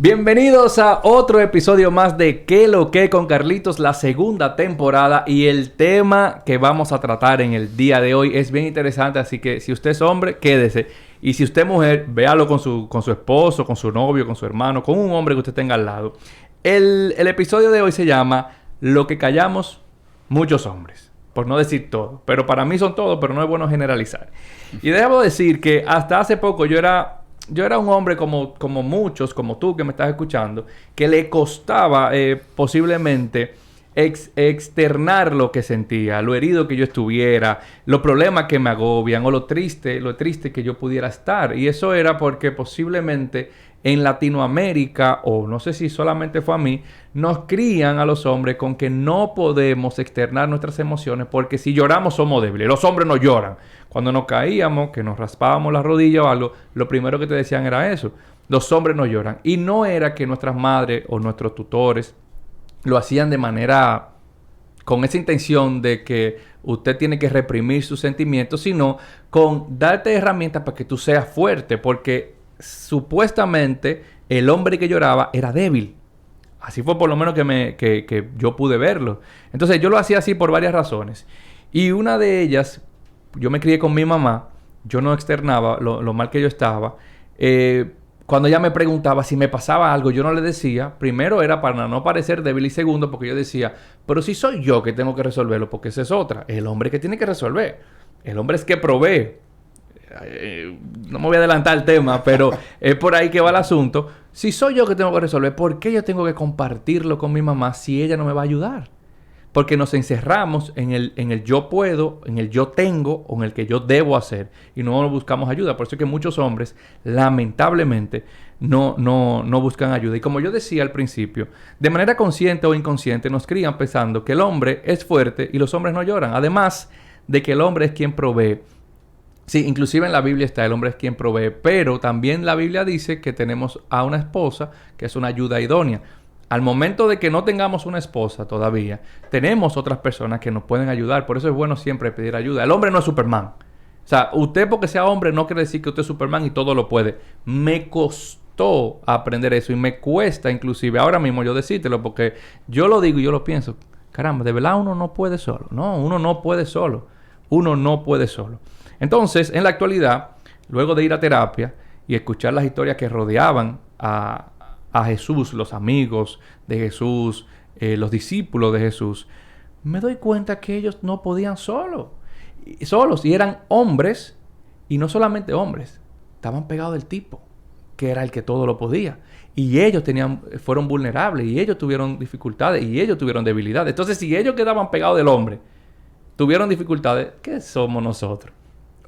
Bienvenidos a otro episodio más de ¿Qué lo que con Carlitos? La segunda temporada, y el tema que vamos a tratar en el día de hoy es bien interesante, así que si usted es hombre, quédese. Y si usted es mujer, véalo con su esposo, con su novio, con su hermano, con un hombre que usted tenga al lado. El episodio de hoy se llama Lo que callamos muchos hombres. Por no decir todo. Pero para mí son todos, pero no es bueno generalizar. Y debo decir que hasta hace poco yo era un hombre como muchos, como tú que me estás escuchando, que le costaba posiblemente externar lo que sentía, lo herido que yo estuviera, los problemas que me agobian o lo triste que yo pudiera estar. Y eso era porque posiblemente en Latinoamérica, o no sé si solamente fue a mí, nos crían a los hombres con que no podemos externar nuestras emociones porque si lloramos somos débiles. Los hombres no lloran. Cuando nos caíamos, que nos raspábamos la rodilla o algo, lo primero que te decían era eso. Los hombres no lloran. Y no era que nuestras madres o nuestros tutores lo hacían de manera con esa intención de que usted tiene que reprimir sus sentimientos, sino con darte herramientas para que tú seas fuerte, porque supuestamente el hombre que lloraba era débil. Así fue por lo menos que yo pude verlo. Entonces yo lo hacía así por varias razones. Y una de ellas, yo me crié con mi mamá, yo no externaba lo mal que yo estaba. Cuando ella me preguntaba si me pasaba algo, yo no le decía. Primero era para no parecer débil y segundo porque yo decía, pero si soy yo que tengo que resolverlo, porque esa es otra. El hombre que tiene que resolver. El hombre es que provee. No me voy a adelantar el tema, pero es por ahí que va el asunto. Si soy yo que tengo que resolver, ¿por qué yo tengo que compartirlo con mi mamá si ella no me va a ayudar? Porque nos encerramos en el yo puedo, en el yo tengo o en el que yo debo hacer y no buscamos ayuda. Por eso es que muchos hombres, lamentablemente, no buscan ayuda. Y como yo decía al principio, de manera consciente o inconsciente nos crían pensando que el hombre es fuerte y los hombres no lloran. Además de que el hombre es quien provee. Sí, inclusive en la Biblia está el hombre es quien provee, pero también la Biblia dice que tenemos a una esposa que es una ayuda idónea. Al momento de que no tengamos una esposa todavía, tenemos otras personas que nos pueden ayudar. Por eso es bueno siempre pedir ayuda. El hombre no es Superman. O sea, usted porque sea hombre no quiere decir que usted es Superman y todo lo puede. Me costó aprender eso y me cuesta inclusive ahora mismo yo decírtelo porque yo lo digo y yo lo pienso. Caramba, de verdad uno no puede solo. No, uno no puede solo. Uno no puede solo. Entonces, en la actualidad, luego de ir a terapia y escuchar las historias que rodeaban a Jesús, los amigos de Jesús, los discípulos de Jesús, me doy cuenta que ellos no podían solos. Y eran hombres, y no solamente hombres, estaban pegados del tipo, que era el que todo lo podía. Y ellos fueron vulnerables, y ellos tuvieron dificultades, y ellos tuvieron debilidades. Entonces, si ellos quedaban pegados del hombre, tuvieron dificultades, ¿qué somos nosotros?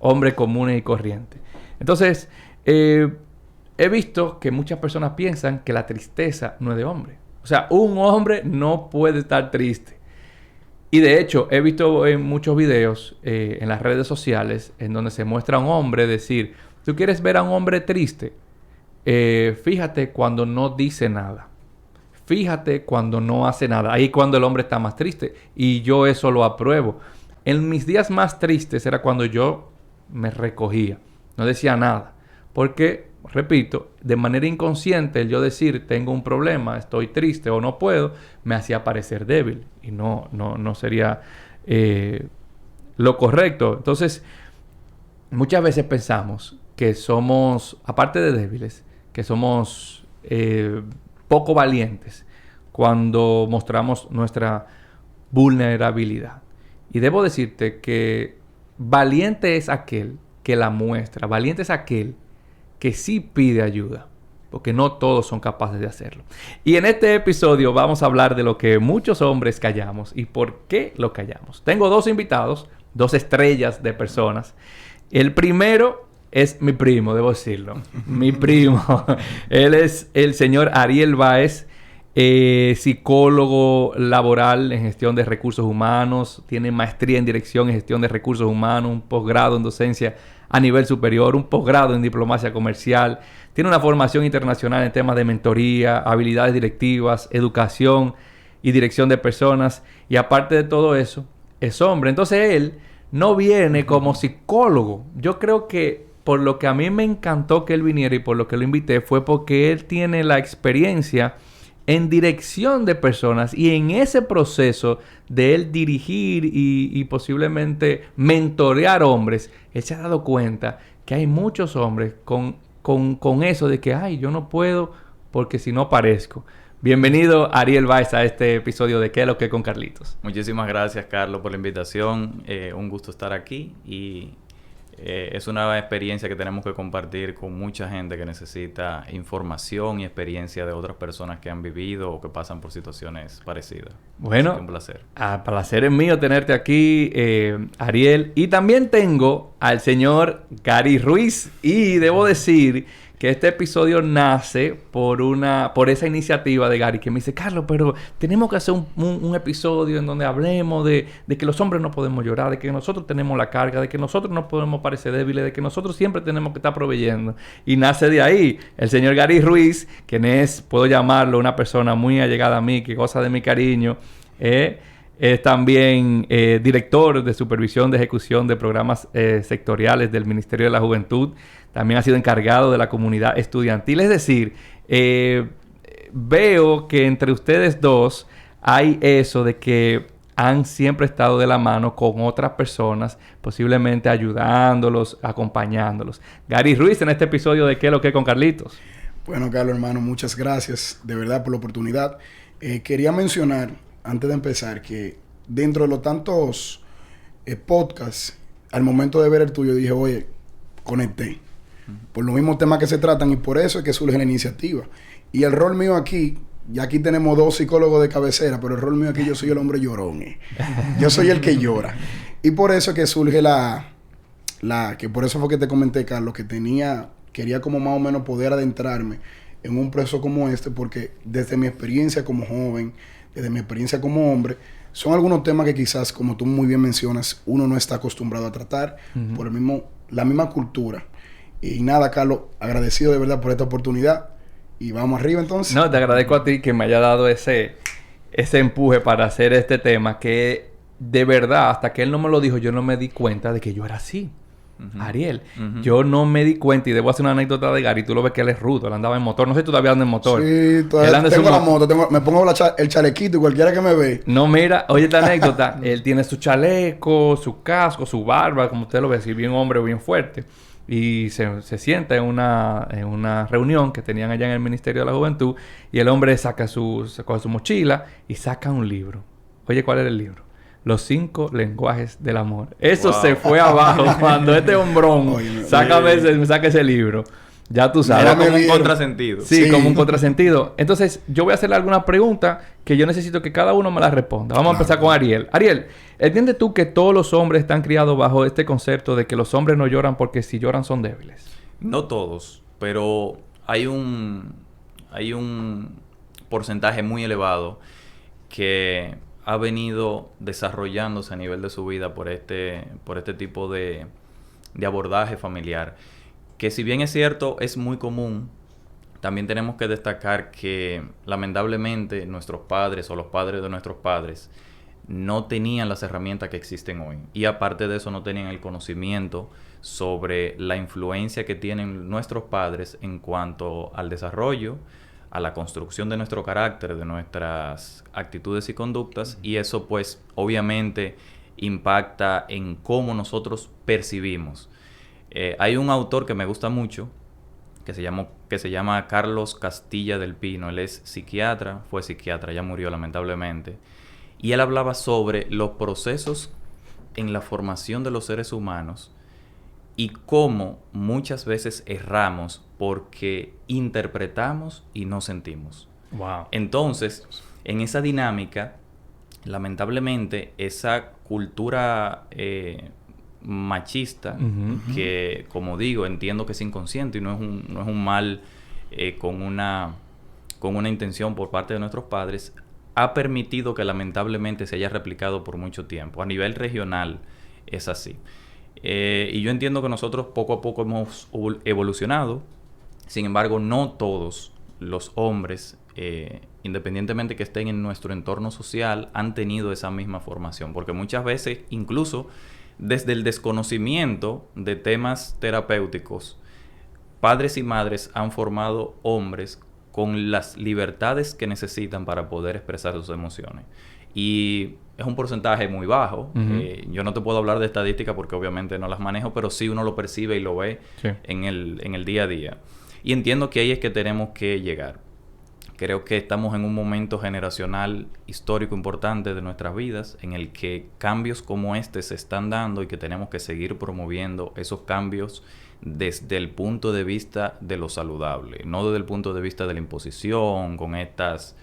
Hombres comunes y corrientes. Entonces, he visto que muchas personas piensan que la tristeza no es de hombre. O sea, un hombre no puede estar triste. Y de hecho, he visto en muchos videos en las redes sociales en donde se muestra a un hombre decir, ¿tú quieres ver a un hombre triste? Fíjate cuando no dice nada. Fíjate cuando no hace nada. Ahí es cuando el hombre está más triste. Y yo eso lo apruebo. En mis días más tristes era cuando yo me recogía. No decía nada. Porque, repito, de manera inconsciente el yo decir tengo un problema, estoy triste o no puedo, me hacía parecer débil. Y no sería lo correcto. Entonces, muchas veces pensamos que somos, aparte de débiles, que somos poco valientes cuando mostramos nuestra vulnerabilidad. Y debo decirte que valiente es aquel que la muestra. Valiente es aquel que sí pide ayuda. Porque no todos son capaces de hacerlo. Y en este episodio vamos a hablar de lo que muchos hombres callamos y por qué lo callamos. Tengo dos invitados, dos estrellas de personas. El primero es mi primo, debo decirlo. Mi primo. Él es el señor Ariel Báez. Psicólogo laboral en gestión de recursos humanos, tiene maestría en dirección y gestión de recursos humanos, un posgrado en docencia a nivel superior, un posgrado en diplomacia comercial, tiene una formación internacional en temas de mentoría, habilidades directivas, educación y dirección de personas, y aparte de todo eso, es hombre. Entonces él no viene como psicólogo. Yo creo que por lo que a mí me encantó que él viniera y por lo que lo invité fue porque él tiene la experiencia en dirección de personas y en ese proceso de él dirigir y posiblemente mentorear hombres, él se ha dado cuenta que hay muchos hombres con eso de que, ay, yo no puedo porque si no parezco. Bienvenido Ariel Báez a este episodio de ¿Qué es lo que con Carlitos? Muchísimas gracias, Carlos, por la invitación. Un gusto estar aquí y es una experiencia que tenemos que compartir con mucha gente que necesita información y experiencia de otras personas que han vivido o que pasan por situaciones parecidas. Bueno, un placer. Placer es mío tenerte aquí, Ariel. Y también tengo al señor Gary Ruiz. Y debo decir que este episodio nace por esa iniciativa de Gary que me dice, Carlos, pero tenemos que hacer un episodio en donde hablemos de que los hombres no podemos llorar, de que nosotros tenemos la carga, de que nosotros no podemos parecer débiles, de que nosotros siempre tenemos que estar proveyendo. Y nace de ahí el señor Gary Ruiz, quien es, puedo llamarlo, una persona muy allegada a mí, que goza de mi cariño. Es también director de supervisión de ejecución de programas sectoriales del Ministerio de la Juventud. También ha sido encargado de la comunidad estudiantil. Es decir, veo que entre ustedes dos hay eso de que han siempre estado de la mano con otras personas, posiblemente ayudándolos, acompañándolos. Gary Ruiz en este episodio de ¿Qué es lo que con Carlitos? Bueno, Carlos, hermano, muchas gracias de verdad por la oportunidad. Quería mencionar, antes de empezar, que dentro de los tantos podcasts, al momento de ver el tuyo, dije, oye, conecté. Por los mismos temas que se tratan y por eso es que surge la iniciativa. Y el rol mío aquí, ya aquí tenemos 2 psicólogos de cabecera, pero el rol mío aquí yo soy el hombre llorón. Yo soy el que llora. Y por eso es que surge que por eso fue que te comenté, Carlos, que quería como más o menos poder adentrarme en un proceso como este, porque desde mi experiencia como joven, desde mi experiencia como hombre, son algunos temas que quizás, como tú muy bien mencionas, uno no está acostumbrado a tratar por la misma cultura. Y nada, Carlos, agradecido de verdad por esta oportunidad. Y vamos arriba entonces. No, te agradezco a ti que me haya dado ese empuje para hacer este tema, que de verdad, hasta que él no me lo dijo, yo no me di cuenta de que yo era así. Ariel, yo no me di cuenta, y debo hacer una anécdota de Gary. Tú lo ves que él es rudo, él andaba en motor. No sé si todavía anda en motor. Sí, todavía tengo la moto, me pongo el chalequito y cualquiera que me ve. No, mira, oye esta anécdota. Él tiene su chaleco, su casco, su barba, como usted lo ve, así bien hombre, bien fuerte. Y se sienta en una reunión que tenían allá en el Ministerio de la Juventud. Y el hombre saca su mochila y saca un libro. Oye, ¿cuál era el libro? Los 5 lenguajes del amor. Eso se fue abajo cuando este hombrón saca ese libro. Ya tú sabes. Era como un contrasentido. Sí, como un contrasentido. Entonces, yo voy a hacerle alguna pregunta que yo necesito que cada uno me la responda. Vamos a empezar con Ariel. Ariel, ¿entiendes tú que todos los hombres están criados bajo este concepto de que los hombres no lloran porque si lloran son débiles? No todos, pero hay un porcentaje muy elevado que ha venido desarrollándose a nivel de su vida por este tipo de abordaje familiar. Que si bien es cierto, es muy común, también tenemos que destacar que lamentablemente nuestros padres o los padres de nuestros padres no tenían las herramientas que existen hoy. Y aparte de eso no tenían el conocimiento sobre la influencia que tienen nuestros padres en cuanto al desarrollo, a la construcción de nuestro carácter, de nuestras actitudes y conductas. Y eso pues obviamente impacta en cómo nosotros percibimos. Hay un autor que me gusta mucho que se llama Carlos Castilla del Pino. Él es psiquiatra, fue psiquiatra, ya murió lamentablemente. Y él hablaba sobre los procesos en la formación de los seres humanos y cómo muchas veces erramos porque interpretamos y no sentimos. Wow. Entonces, en esa dinámica, lamentablemente, esa cultura machista, que como digo, entiendo que es inconsciente y no es un mal con una intención por parte de nuestros padres, ha permitido que lamentablemente se haya replicado por mucho tiempo. A nivel regional es así. Y yo entiendo que nosotros poco a poco hemos evolucionado. Sin embargo, no todos los hombres, independientemente que estén en nuestro entorno social, han tenido esa misma formación. Porque muchas veces, incluso desde el desconocimiento de temas terapéuticos, padres y madres han formado hombres con las libertades que necesitan para poder expresar sus emociones. Y es un porcentaje muy bajo. Yo no te puedo hablar de estadística porque obviamente no las manejo, pero sí uno lo percibe y lo ve en el día a día. Y entiendo que ahí es que tenemos que llegar. Creo que estamos en un momento generacional histórico importante de nuestras vidas en el que cambios como este se están dando y que tenemos que seguir promoviendo esos cambios desde el punto de vista de lo saludable, no desde el punto de vista de la imposición, con estas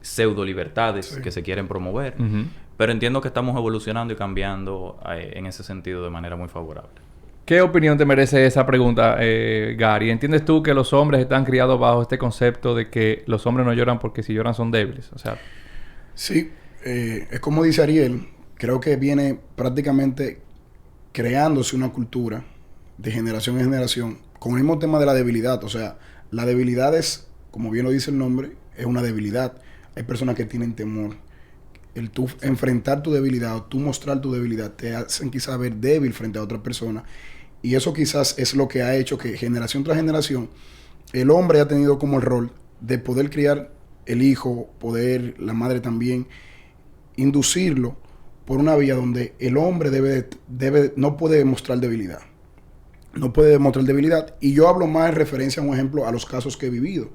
pseudo libertades que se quieren promover. Pero entiendo que estamos evolucionando y cambiando en ese sentido de manera muy favorable. ¿Qué opinión te merece esa pregunta, Gary? ¿Entiendes tú que los hombres están criados bajo este concepto de que los hombres no lloran porque si lloran son débiles? O sea... Sí, es como dice Ariel, creo que viene prácticamente creándose una cultura de generación en generación con el mismo tema de la debilidad. O sea, la debilidad es, como bien lo dice el nombre, es una debilidad. Hay personas que tienen temor. El tú enfrentar tu debilidad o tú mostrar tu debilidad te hacen quizás ver débil frente a otra persona. Y eso quizás es lo que ha hecho que generación tras generación el hombre ha tenido como el rol de poder criar el hijo, la madre también, inducirlo por una vía donde el hombre no puede demostrar debilidad. No puede demostrar debilidad. Y yo hablo más en referencia, un ejemplo, a los casos que he vivido.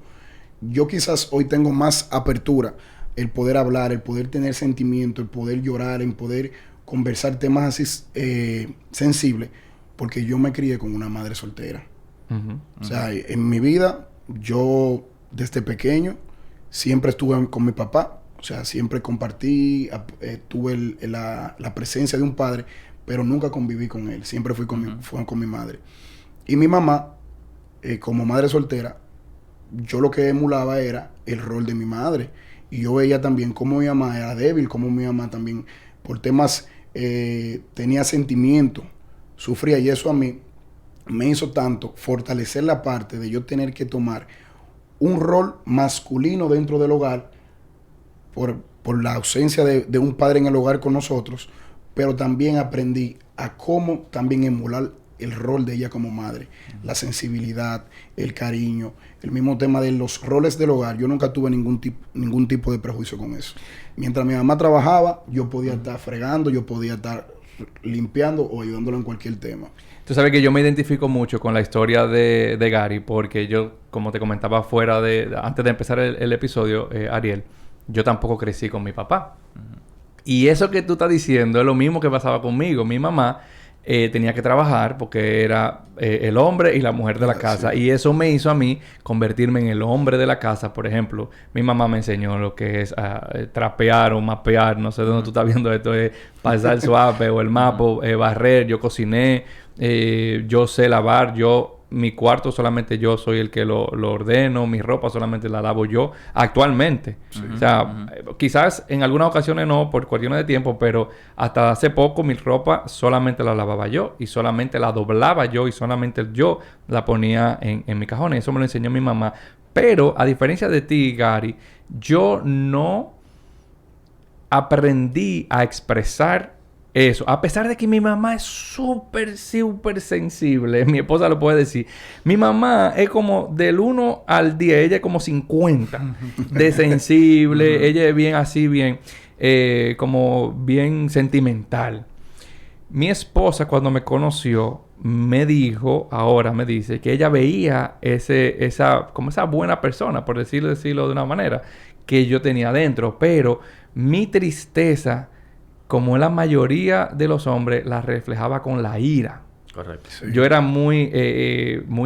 Yo quizás hoy tengo más apertura, el poder hablar, el poder tener sentimiento, el poder llorar, el poder conversar temas así sensibles, porque yo me crié con una madre soltera. O sea, en mi vida, yo desde pequeño siempre estuve con mi papá. O sea, siempre compartí, tuve la presencia de un padre, pero nunca conviví con él. Siempre fui con mi madre. Y mi mamá, como madre soltera, yo lo que emulaba era el rol de mi madre. Y yo veía también cómo mi mamá era débil, cómo mi mamá también, por temas, tenía sentimiento, sufría. Y eso a mí me hizo tanto fortalecer la parte de yo tener que tomar un rol masculino dentro del hogar, por la ausencia de un padre en el hogar con nosotros, pero también aprendí a cómo también emular el rol de ella como madre, la sensibilidad, el cariño, el mismo tema de los roles del hogar. Yo nunca tuve ningún tipo de prejuicio con eso. Mientras mi mamá trabajaba, yo podía estar fregando, yo podía estar limpiando o ayudándolo en cualquier tema. Tú sabes que yo me identifico mucho con la historia de Gary, porque yo, como te comentaba antes de empezar el episodio, Ariel, yo tampoco crecí con mi papá. Y eso que tú estás diciendo es lo mismo que pasaba conmigo. Mi mamá tenía que trabajar porque era el hombre y la mujer de la casa. Sí. Y eso me hizo a mí convertirme en el hombre de la casa. Por ejemplo, mi mamá me enseñó lo que es trapear o mapear. No sé de dónde tú estás viendo esto. Pasar el suape o el mapo, barrer. Yo cociné. Yo sé lavar. Mi cuarto solamente yo soy el que lo ordeno. Mi ropa solamente la lavo yo actualmente. O sea, quizás en algunas ocasiones no, por cuestiones de tiempo, pero hasta hace poco mi ropa solamente la lavaba yo y solamente la doblaba yo y solamente yo la ponía en mi cajón. Eso me lo enseñó mi mamá. Pero, a diferencia de ti, Gary, yo no aprendí a expresar eso, a pesar de que mi mamá es súper sensible. Mi esposa lo puede decir. Mi mamá es como del 1 al 10. Ella es como 50 de sensible. Ella es bien así, como bien sentimental. Mi esposa, cuando me conoció, me dice que ella veía como esa buena persona, por decirlo de una manera, que yo tenía dentro. Pero mi tristeza, como la mayoría de los hombres, la reflejaba con la ira. Correcto. Sí. Yo era muy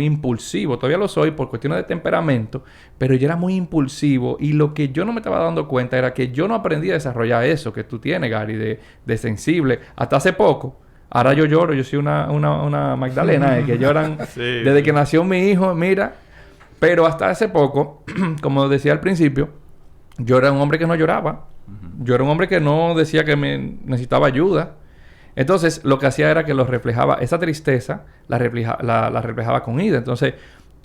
impulsivo. Todavía lo soy por cuestiones de temperamento. Pero yo era muy impulsivo. Y lo que yo no me estaba dando cuenta era que yo no aprendí a desarrollar eso que tú tienes, Gary, de sensible. Hasta hace poco. Ahora yo lloro. Yo soy una Magdalena que lloran desde que nació mi hijo. Mira. Pero hasta hace poco, como decía al principio, yo era un hombre que no lloraba. Yo era un hombre que no decía que me necesitaba ayuda. Entonces, lo que hacía era que lo reflejaba, esa tristeza la reflejaba con ira. Entonces,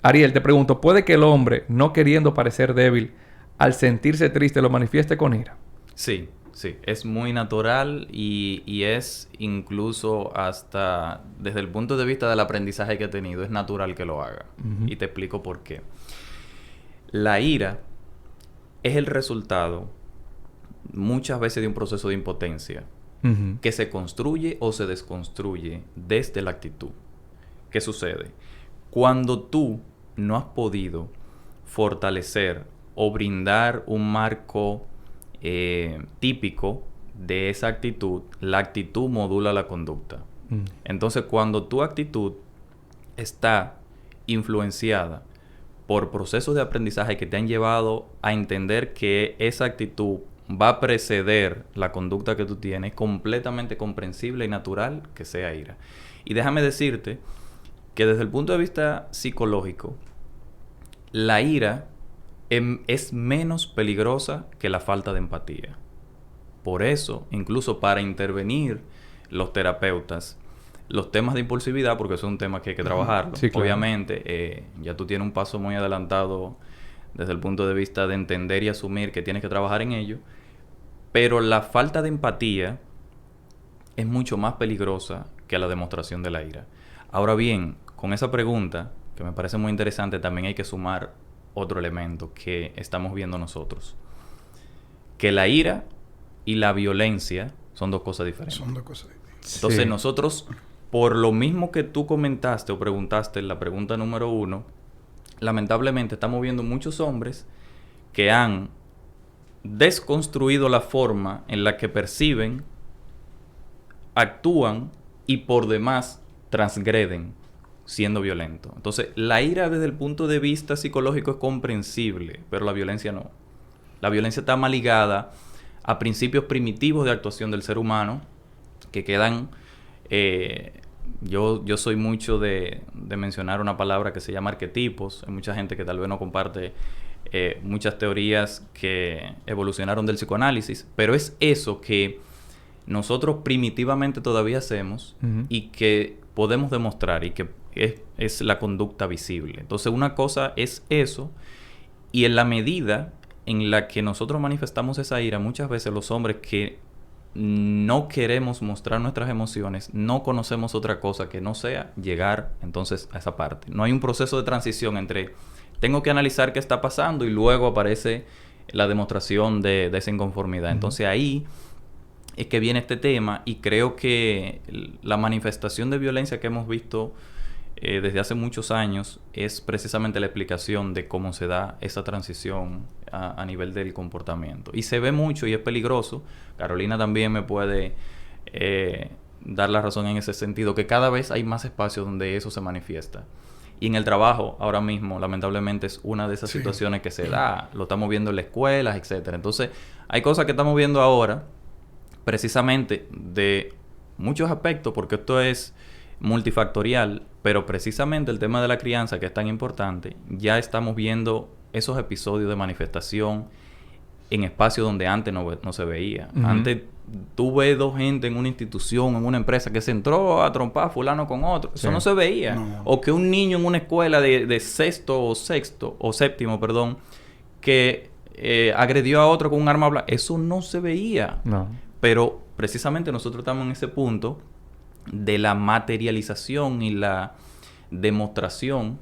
Ariel, te pregunto, ¿puede que el hombre, no queriendo parecer débil, al sentirse triste, lo manifieste con ira? Sí, Sí, es muy natural y es incluso hasta desde el punto de vista del aprendizaje que he tenido, es natural que lo haga. Y te explico por qué. La ira es el resultado muchas veces de un proceso de impotencia que se construye o se desconstruye desde la actitud. ¿Qué sucede? Cuando tú no has podido fortalecer o brindar un marco típico de esa actitud, la actitud modula la conducta. Entonces, cuando tu actitud está influenciada por procesos de aprendizaje que te han llevado a entender que esa actitud va a preceder la conducta que tú tienes, completamente comprensible y natural que sea ira. Y déjame decirte que desde el punto de vista psicológico, la ira es menos peligrosa que la falta de empatía. Por eso, incluso para intervenir los terapeutas, los temas de impulsividad, porque eso es un tema que hay que trabajarlo. Sí, claro. Obviamente, ya tú tienes un paso muy adelantado desde el punto de vista de entender y asumir que tienes que trabajar en ello, pero la falta de empatía es mucho más peligrosa que la demostración de la ira. Ahora bien, con esa pregunta, que me parece muy interesante, también hay que sumar otro elemento que estamos viendo nosotros. Que la ira y la violencia son dos cosas diferentes. Son dos cosas diferentes. Entonces Sí. nosotros, por lo mismo que tú comentaste o preguntaste en la pregunta número 1, lamentablemente estamos viendo muchos hombres que han desconstruido la forma en la que perciben, actúan y por demás transgreden siendo violento. Entonces, la ira desde el punto de vista psicológico es comprensible, pero la violencia no. La violencia está más ligada a principios primitivos de actuación del ser humano que quedan... Yo soy mucho de mencionar una palabra que se llama arquetipos. Hay mucha gente que tal vez no comparte muchas teorías que evolucionaron del psicoanálisis, pero es eso que nosotros primitivamente todavía hacemos y que podemos demostrar y que es la conducta visible. Entonces, una cosa es eso, y en la medida en la que nosotros manifestamos esa ira, muchas veces los hombres que no queremos mostrar nuestras emociones, no conocemos otra cosa que no sea llegar entonces a esa parte. No hay un proceso de transición entre tengo que analizar qué está pasando y luego aparece la demostración de esa inconformidad. Entonces ahí es que viene este tema, y creo que la manifestación de violencia que hemos visto desde hace muchos años es precisamente la explicación de cómo se da esa transición a nivel del comportamiento. Y se ve mucho y es peligroso. Carolina también me puede dar la razón en ese sentido, que cada vez hay más espacios donde eso se manifiesta. Y en el trabajo, ahora mismo, lamentablemente, es una de esas situaciones que se da. Lo estamos viendo en las escuelas, etcétera. Entonces, hay cosas que estamos viendo ahora, precisamente de muchos aspectos, porque esto es multifactorial, pero precisamente el tema de la crianza, que es tan importante, ya estamos viendo esos episodios de manifestación en espacios donde antes no se veía. Antes tú ves dos gente en una institución, en una empresa, que se entró a trompar fulano con otro. Eso no se veía. No. O que un niño en una escuela de séptimo, que agredió a otro con un arma blanca. Eso no se veía. No. Pero precisamente nosotros estamos en ese punto de la materialización y la demostración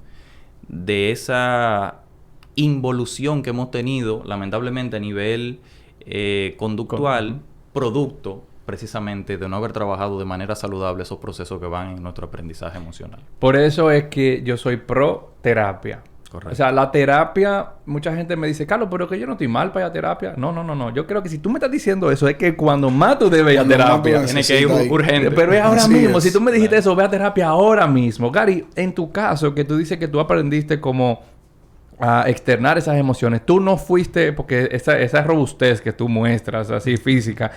de esa involución que hemos tenido, lamentablemente, a nivel conductual, producto precisamente de no haber trabajado de manera saludable esos procesos que van en nuestro aprendizaje emocional. Por eso es que yo soy pro terapia. Correcto. O sea, la terapia, mucha gente me dice, Carlos, pero que yo no estoy mal para ir a terapia. No. Yo creo que si tú me estás diciendo eso, es que cuando más tú debes ir a terapia. Tiene que ir urgente. Pero es ahora Así mismo. es. Si tú me dijiste eso, ve a terapia ahora mismo. Gary, en tu caso, que tú dices que tú aprendiste como a externar esas emociones, tú no fuiste, porque esa robustez que tú muestras, así física,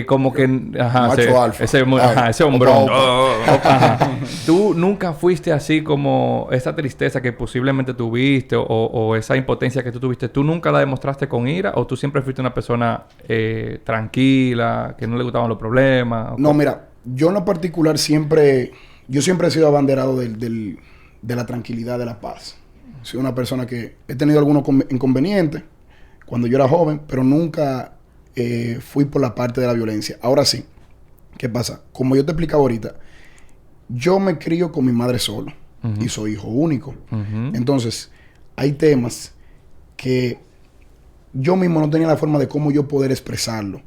como que... Ajá, Macho alfa. ese hombrón. Opa. Ajá. Tú nunca fuiste así como esa tristeza que posiblemente tuviste o esa impotencia que tú tuviste. ¿Tú nunca la demostraste con ira o tú siempre fuiste una persona tranquila, que no le gustaban los problemas? No, mira, yo en lo particular yo siempre he sido abanderado de la tranquilidad, de la paz. Soy una persona que he tenido algunos inconvenientes cuando yo era joven, pero nunca fui por la parte de la violencia. Ahora sí, ¿qué pasa? Como yo te explicaba ahorita, yo me crío con mi madre solo y soy hijo único. Entonces, hay temas que yo mismo no tenía la forma de cómo yo poder expresarlo.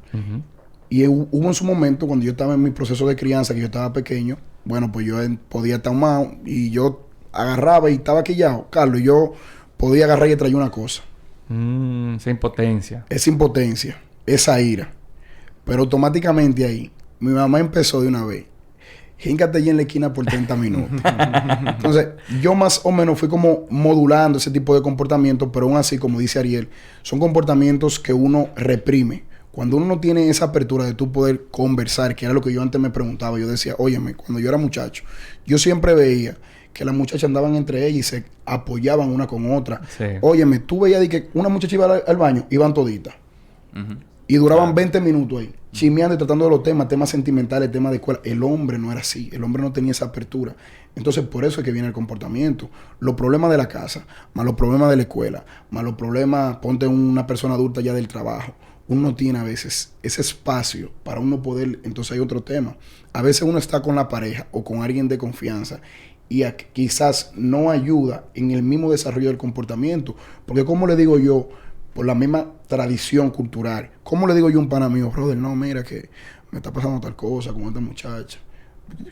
Y hubo en su momento, cuando yo estaba en mi proceso de crianza, que yo estaba pequeño, bueno, pues yo podía estar mal y yo agarraba y estaba quillado, Carlos, y yo podía agarrar y traer una cosa. Esa impotencia. Esa impotencia, esa ira. Pero automáticamente ahí, mi mamá empezó de una vez. Híncate allí en la esquina por 30 minutos. Entonces, yo más o menos fui como modulando ese tipo de comportamientos, pero aún así, como dice Ariel, son comportamientos que uno reprime. Cuando uno no tiene esa apertura de tú poder conversar, que era lo que yo antes me preguntaba, yo decía, óyeme, cuando yo era muchacho, yo siempre veía que las muchachas andaban entre ellas y se apoyaban una con otra. Sí. Óyeme, tú veías de que una muchacha iba al baño, iban toditas. Y duraban 20 minutos ahí, chimeando y tratando de los temas sentimentales, temas de escuela. El hombre no era así. El hombre no tenía esa apertura. Entonces, por eso es que viene el comportamiento. Los problemas de la casa, más los problemas de la escuela, más los problemas, ponte una persona adulta ya del trabajo. Uno no tiene a veces ese espacio para uno poder... Entonces, hay otro tema. A veces uno está con la pareja o con alguien de confianza y quizás no ayuda en el mismo desarrollo del comportamiento. Porque, como le digo yo, por la misma tradición cultural. ¿Cómo le digo yo a un pana mío, brother? No, mira que me está pasando tal cosa con esta muchacha.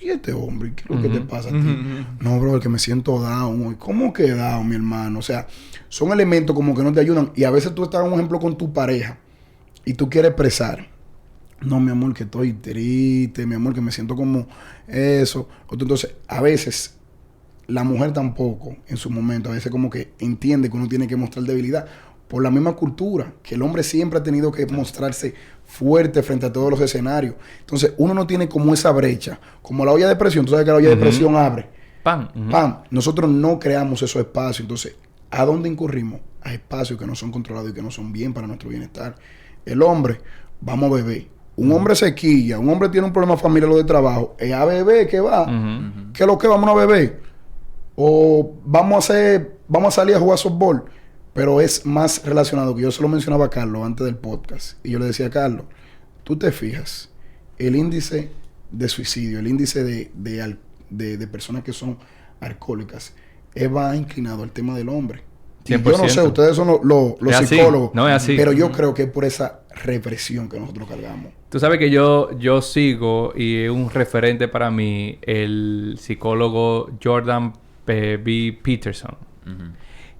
¿Y este hombre? ¿Qué es lo que te pasa a ti? No, brother, que me siento down hoy. ¿Cómo que down, mi hermano? O sea, son elementos como que no te ayudan. Y a veces tú estás, un ejemplo, con tu pareja y tú quieres expresar. No, mi amor, que estoy triste. Mi amor, que me siento como eso. Entonces, a veces, la mujer tampoco, en su momento, a veces como que entiende que uno tiene que mostrar debilidad. Por la misma cultura, que el hombre siempre ha tenido que mostrarse fuerte frente a todos los escenarios. Entonces, uno no tiene como esa brecha. Como la olla de presión, tú sabes que la olla de presión abre. ¡Pam! ¡Pam! Nosotros no creamos esos espacios. Entonces, ¿a dónde incurrimos? A espacios que no son controlados y que no son bien para nuestro bienestar. El hombre, vamos a beber. Un hombre se quilla, un hombre tiene un problema familiar o de trabajo. Es a beber que va. ¿Qué es lo que vamos a beber? O vamos a salir a jugar softball. Pero es más relacionado, que yo se lo mencionaba a Carlos antes del podcast. Y yo le decía a Carlos, tú te fijas, el índice de suicidio, el índice de personas que son alcohólicas, va inclinado al tema del hombre. Y yo no sé, ustedes son los psicólogos. No es así. Pero yo creo que es por esa represión que nosotros cargamos. Tú sabes que yo sigo, y es un referente para mí, el psicólogo Jordan B. Peterson.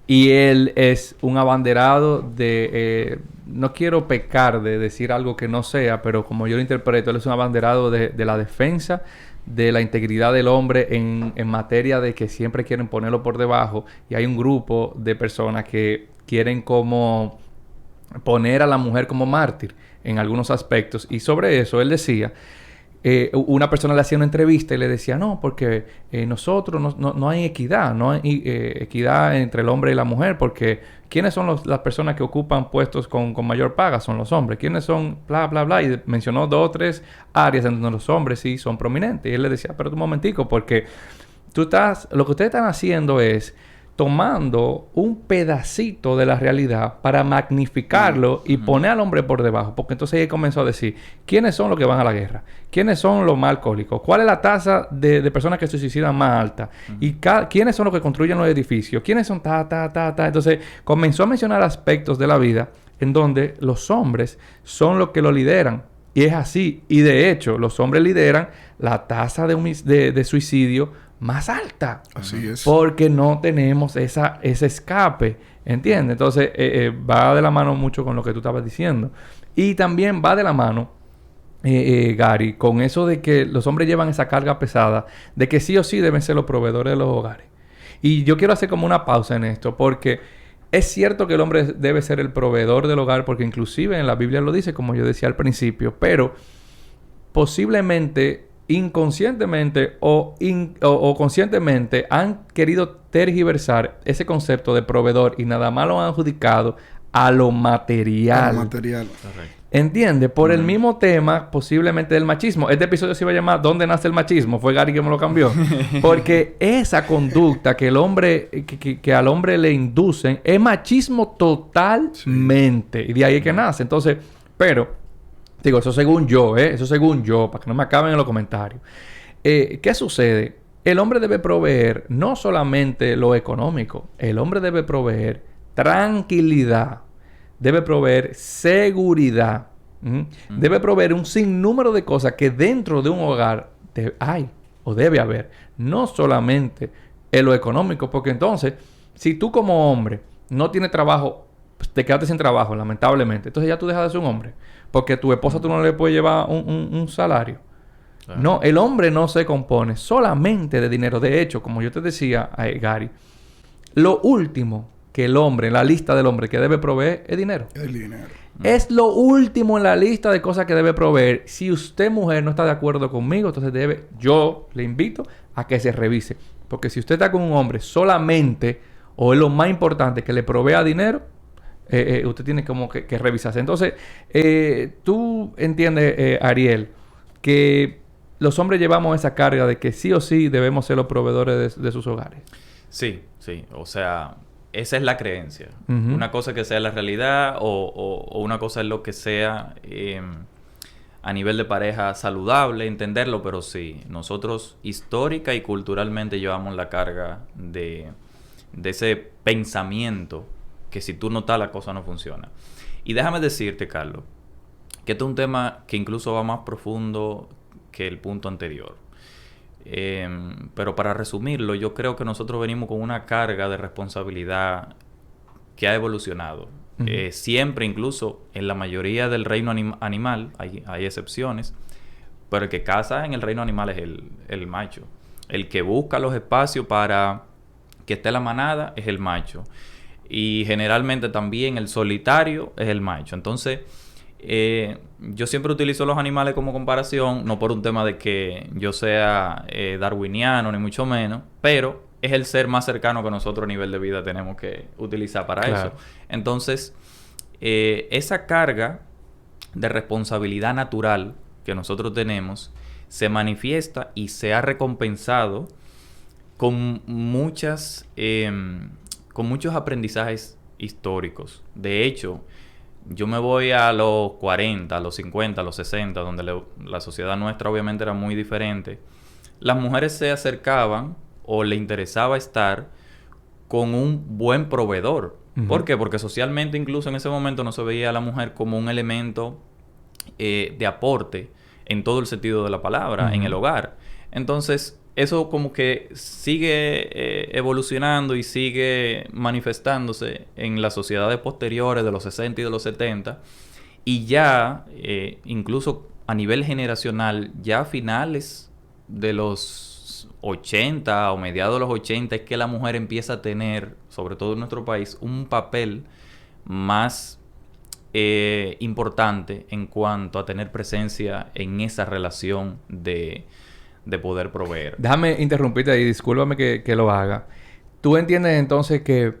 Y él es un abanderado de... no quiero pecar de decir algo que no sea, pero como yo lo interpreto, él es un abanderado de la defensa de la integridad del hombre en materia de que siempre quieren ponerlo por debajo. Y hay un grupo de personas que quieren como poner a la mujer como mártir en algunos aspectos. Y sobre eso él decía... una persona le hacía una entrevista y le decía, no, porque nosotros no hay equidad, no hay equidad entre el hombre y la mujer, porque ¿quiénes son las personas que ocupan puestos con mayor paga? Son los hombres. ¿Quiénes son? Bla, bla, bla. Y mencionó 2 o 3 áreas en donde los hombres sí son prominentes. Y él le decía, pero un momentico, porque lo que ustedes están haciendo es tomando un pedacito de la realidad para magnificarlo y poner al hombre por debajo. Porque entonces él comenzó a decir, ¿quiénes son los que van a la guerra? ¿Quiénes son los más alcohólicos? ¿Cuál es la tasa de personas que se suicidan más alta? ¿Y quiénes son los que construyen los edificios? ¿Quiénes son Entonces comenzó a mencionar aspectos de la vida en donde los hombres son los que lo lideran. Y es así. Y de hecho, los hombres lideran la tasa de suicidio más alta. Así es. Porque no tenemos ese escape. ¿Entiendes? Entonces, va de la mano mucho con lo que tú estabas diciendo. Y también va de la mano, Gary, con eso de que los hombres llevan esa carga pesada, de que sí o sí deben ser los proveedores de los hogares. Y yo quiero hacer como una pausa en esto, porque es cierto que el hombre debe ser el proveedor del hogar, porque inclusive en la Biblia lo dice, como yo decía al principio, pero posiblemente inconscientemente o conscientemente han querido tergiversar ese concepto de proveedor y nada más lo han adjudicado a lo material. A lo material. Correcto. ¿Entiendes? Por el mismo tema posiblemente del machismo. Este episodio se iba a llamar ¿Dónde nace el machismo? Fue Gary que me lo cambió. Porque esa conducta que el hombre, que al hombre le inducen es machismo totalmente. Sí. Y de ahí es que nace. Entonces, pero Digo, eso según yo, eso según yo, para que no me acaben en los comentarios. ¿Qué sucede? El hombre debe proveer no solamente lo económico, el hombre debe proveer tranquilidad, debe proveer seguridad, debe proveer un sinnúmero de cosas que dentro de un hogar hay o debe haber, no solamente en lo económico, porque entonces, si tú como hombre no tienes trabajo, pues te quedaste sin trabajo, lamentablemente, entonces ya tú dejas de ser un hombre, porque a tu esposa tú no le puedes llevar un salario. Claro. No, el hombre no se compone solamente de dinero. De hecho, como yo te decía, Gary, lo último que el hombre, en la lista del hombre que debe proveer es dinero. El dinero. Es lo último en la lista de cosas que debe proveer. Si usted, mujer, no está de acuerdo conmigo, entonces yo le invito a que se revise. Porque si usted está con un hombre solamente, o es lo más importante, que le provea dinero, usted tiene como que revisarse. Entonces, tú entiendes, Ariel, que los hombres llevamos esa carga de que sí o sí debemos ser los proveedores de sus hogares. Sí, sí. O sea, esa es la creencia. Una cosa que sea la realidad o una cosa es lo que sea a nivel de pareja saludable, entenderlo, pero sí, nosotros histórica y culturalmente llevamos la carga de ese pensamiento que si tú no estás la cosa no funciona. Y déjame decirte, Carlos, que este es un tema que incluso va más profundo que el punto anterior. Pero para resumirlo, yo creo que nosotros venimos con una carga de responsabilidad que ha evolucionado. Siempre, incluso en la mayoría del reino animal, hay excepciones, pero el que caza en el reino animal es el macho. El que busca los espacios para que esté la manada es el macho. Y generalmente también el solitario es el macho. Entonces, yo siempre utilizo los animales como comparación, no por un tema de que yo sea darwiniano, ni mucho menos, pero es el ser más cercano que nosotros a nivel de vida tenemos que utilizar para eso. Entonces, esa carga de responsabilidad natural que nosotros tenemos se manifiesta y se ha recompensado con muchos aprendizajes históricos. De hecho, yo me voy a los 40, a los 50, a los 60, donde la sociedad nuestra obviamente era muy diferente. Las mujeres se acercaban o le interesaba estar con un buen proveedor. ¿Por qué? Porque socialmente incluso en ese momento no se veía a la mujer como un elemento de aporte en todo el sentido de la palabra, en el hogar. Entonces, eso como que sigue evolucionando y sigue manifestándose en las sociedades posteriores de los 60 y de los 70. Y ya, incluso a nivel generacional, ya a finales de los 80 o mediados de los 80 es que la mujer empieza a tener, sobre todo en nuestro país, un papel más importante en cuanto a tener presencia en esa relación de poder proveer. Déjame interrumpirte ahí, discúlpame que lo haga. ¿Tú entiendes entonces que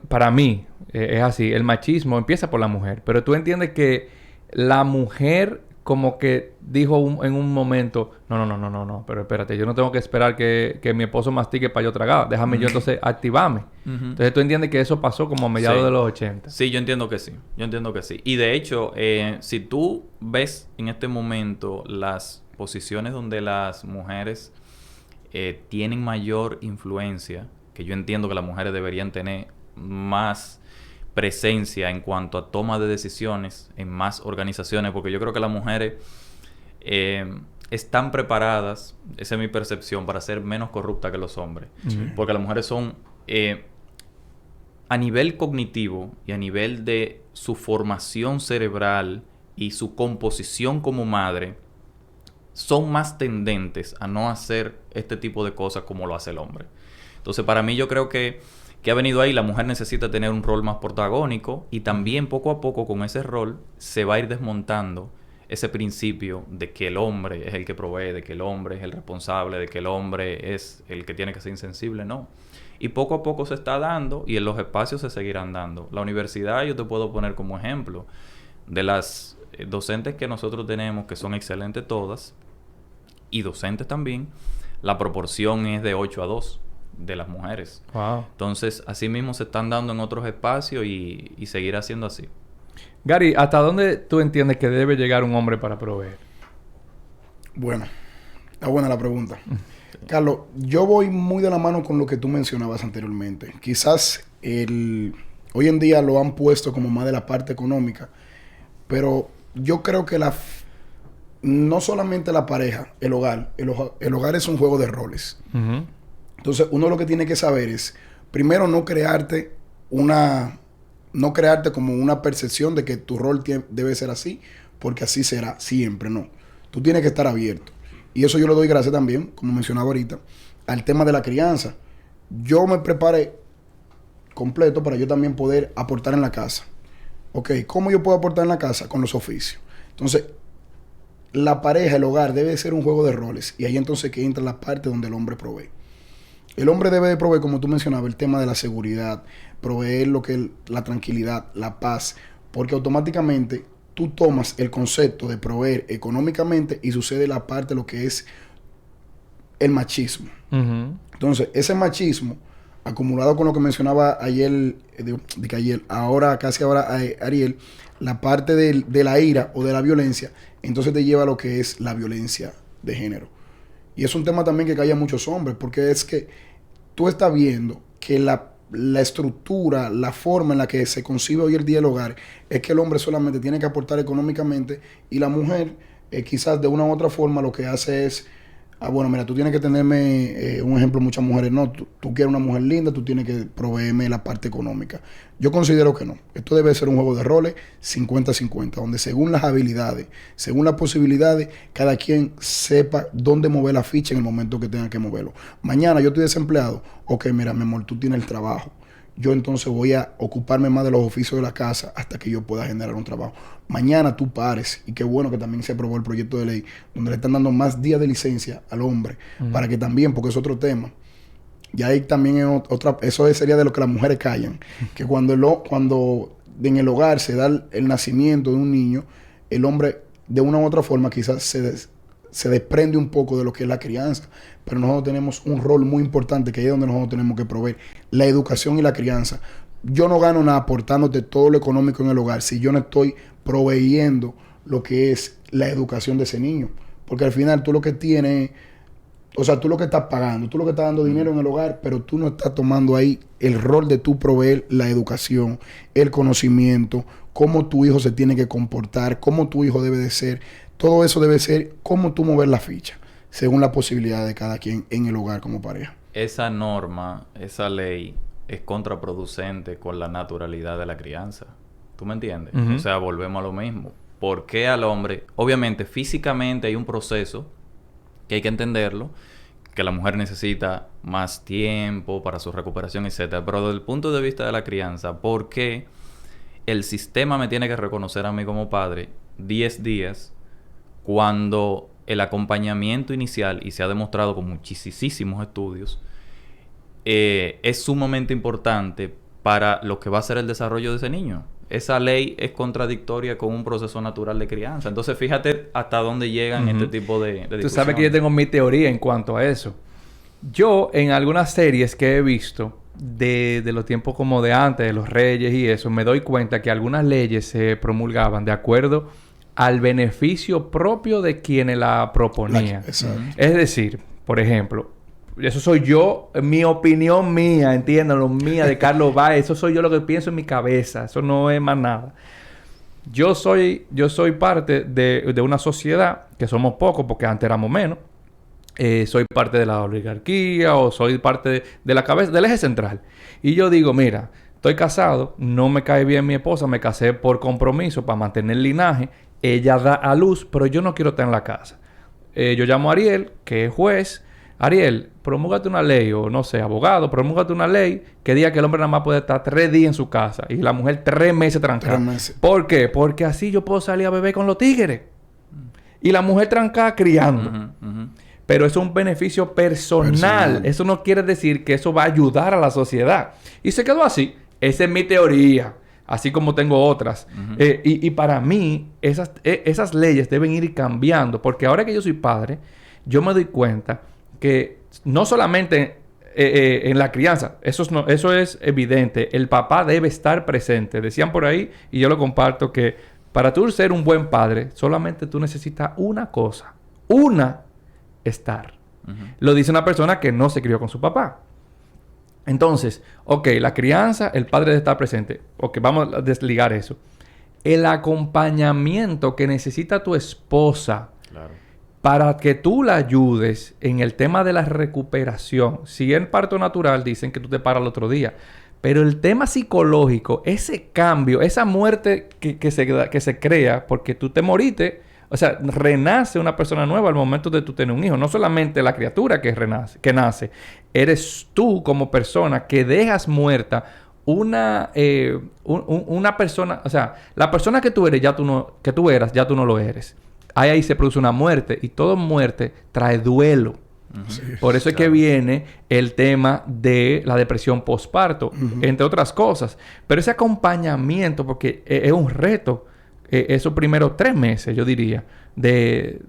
para mí es así, el machismo empieza por la mujer, pero tú entiendes que la mujer como que dijo en un momento, no, pero espérate, yo no tengo que esperar que mi esposo mastique para yo tragar, déjame yo entonces activarme. Entonces tú entiendes que eso pasó como a mediados de los 80. Sí, yo entiendo que sí. Y de hecho, si tú ves en este momento las posiciones donde las mujeres tienen mayor influencia, que yo entiendo que las mujeres deberían tener más presencia en cuanto a toma de decisiones en más organizaciones, porque yo creo que las mujeres están preparadas, esa es mi percepción, para ser menos corruptas que los hombres. Porque las mujeres son, a nivel cognitivo y a nivel de su formación cerebral y su composición como madre, son más tendentes a no hacer este tipo de cosas como lo hace el hombre. Entonces, para mí, yo creo que ha venido ahí. La mujer necesita tener un rol más protagónico y también poco a poco con ese rol se va a ir desmontando ese principio de que el hombre es el que provee, de que el hombre es el responsable, de que el hombre es el que tiene que ser insensible. No. Y poco a poco se está dando y en los espacios se seguirán dando. La universidad yo te puedo poner como ejemplo de las docentes que nosotros tenemos, que son excelentes todas, y docentes también, la proporción es de 8-2 de las mujeres. Wow. Entonces, así mismo se están dando en otros espacios y seguirá siendo así. Gary, ¿hasta dónde tú entiendes que debe llegar un hombre para proveer? Bueno, está buena la pregunta. Carlos, yo voy muy de la mano con lo que tú mencionabas anteriormente. Quizás hoy en día lo han puesto como más de la parte económica, pero yo creo que no solamente la pareja, el hogar el hogar es un juego de roles. Ujú. Entonces, uno lo que tiene que saber es, primero, no crearte como una percepción de que tu rol debe ser así, porque así será siempre, no. Tú tienes que estar abierto. Y eso yo le doy gracias también, como mencionaba ahorita, al tema de la crianza. Yo me preparé completo para yo también poder aportar en la casa. Ok, ¿cómo yo puedo aportar en la casa? Con los oficios. Entonces, la pareja, el hogar, debe ser un juego de roles. Y ahí entonces que entra la parte donde el hombre provee. El hombre debe de proveer, como tú mencionabas, el tema de la seguridad, proveer lo que es la tranquilidad, la paz, porque automáticamente tú tomas el concepto de proveer económicamente y sucede la parte de lo que es el machismo. Ujú. Entonces, ese machismo, acumulado con lo que mencionaba ayer, ahora Ariel, la parte de la ira o de la violencia, entonces te lleva a lo que es la violencia de género. Y es un tema también que calla a muchos hombres, porque es que tú estás viendo que la estructura, la forma en la que se concibe hoy el día el hogar, es que el hombre solamente tiene que aportar económicamente y la mujer, quizás de una u otra forma, lo que hace es, bueno, mira, tú tienes que tenerme, un ejemplo, muchas mujeres, no, tú quieres una mujer linda, tú tienes que proveerme la parte económica. Yo considero que no. Esto debe ser un juego de roles 50-50, donde según las habilidades, según las posibilidades, cada quien sepa dónde mover la ficha en el momento que tenga que moverlo. Mañana yo estoy desempleado, ok, mira, mi amor, tú tienes el trabajo. Yo entonces voy a ocuparme más de los oficios de la casa hasta que yo pueda generar un trabajo. Mañana tú pares, y qué bueno que también se aprobó el proyecto de ley, donde le están dando más días de licencia al hombre, para que también, porque es otro tema, y ahí también es eso sería de lo que las mujeres callan, que cuando en el hogar se da el nacimiento de un niño, el hombre de una u otra forma quizás se desprende un poco de lo que es la crianza, pero nosotros tenemos un rol muy importante que ahí es donde nosotros tenemos que proveer la educación y la crianza. Yo no gano nada aportándote todo lo económico en el hogar si yo no estoy proveyendo lo que es la educación de ese niño, porque al final tú lo que tienes, o sea, tú lo que estás pagando, tú lo que estás dando dinero en el hogar, pero tú no estás tomando ahí el rol de tú proveer la educación, el conocimiento, cómo tu hijo se tiene que comportar, cómo tu hijo debe de ser. Todo eso debe ser cómo tú mover la ficha, según la posibilidad de cada quien en el hogar como pareja. Esa norma, esa ley, es contraproducente con la naturalidad de la crianza. ¿Tú me entiendes? Uh-huh. O sea, volvemos a lo mismo. ¿Por qué al hombre? Obviamente, físicamente hay un proceso que hay que entenderlo, que la mujer necesita más tiempo para su recuperación, etcétera. Pero desde el punto de vista de la crianza, ¿por qué el sistema me tiene que reconocer a mí como padre 10 días cuando el acompañamiento inicial, y se ha demostrado con muchísimos estudios, es sumamente importante para lo que va a ser el desarrollo de ese niño? Esa ley es contradictoria con un proceso natural de crianza. Entonces, fíjate hasta dónde llegan este tipo de discusiones. Tú sabes que yo tengo mi teoría en cuanto a eso. Yo, en algunas series que he visto de los tiempos como de antes, de los reyes y eso, me doy cuenta que algunas leyes se promulgaban de acuerdo al beneficio propio de quienes la proponían. Exacto. Es decir, por ejemplo, eso soy yo, mi opinión mía, entiéndanlo, mía, de Carlos Báez. Eso soy yo lo que pienso en mi cabeza. Eso no es más nada. Yo soy parte de una sociedad, que somos pocos porque antes éramos menos. Soy parte de la oligarquía o soy parte de la cabeza, del eje central. Y yo digo, mira, estoy casado, no me cae bien mi esposa, me casé por compromiso para mantener el linaje. Ella da a luz, pero yo no quiero estar en la casa. Yo llamo a Ariel, que es juez. Ariel, promúlgate una ley, o no sé, abogado, promúlgate una ley que diga que el hombre nada más puede estar 3 días en su casa y la mujer 3 meses trancada. 3 meses. ¿Por qué? Porque así yo puedo salir a beber con los tigres. Y la mujer trancada criando. Pero eso es un beneficio personal. Eso no quiere decir que eso va a ayudar a la sociedad. Y se quedó así. Esa es mi teoría. Así como tengo otras. Y para mí, esas leyes deben ir cambiando. Porque ahora que yo soy padre, yo me doy cuenta que no solamente en la crianza. Eso es evidente. El papá debe estar presente. Decían por ahí, y yo lo comparto, que para tú ser un buen padre, solamente tú necesitas una cosa. Estar. Lo dice una persona que no se crió con su papá. Entonces, la crianza, el padre debe estar presente. Vamos a desligar eso. El acompañamiento que necesita tu esposa para que tú la ayudes en el tema de la recuperación. Si en parto natural dicen que tú te paras el otro día. Pero el tema psicológico, ese cambio, esa muerte que se crea porque tú te moriste. O sea, renace una persona nueva al momento de tú tener un hijo. No solamente la criatura que nace. Eres tú como persona que dejas muerta una persona... O sea, la persona que tú eres, ya tú no lo eres. Ahí se produce una muerte. Y toda muerte trae duelo. Sí, Por eso es que viene el tema de la depresión postparto. Entre otras cosas. Pero ese acompañamiento, porque es un reto... esos primeros 3 meses, yo diría, de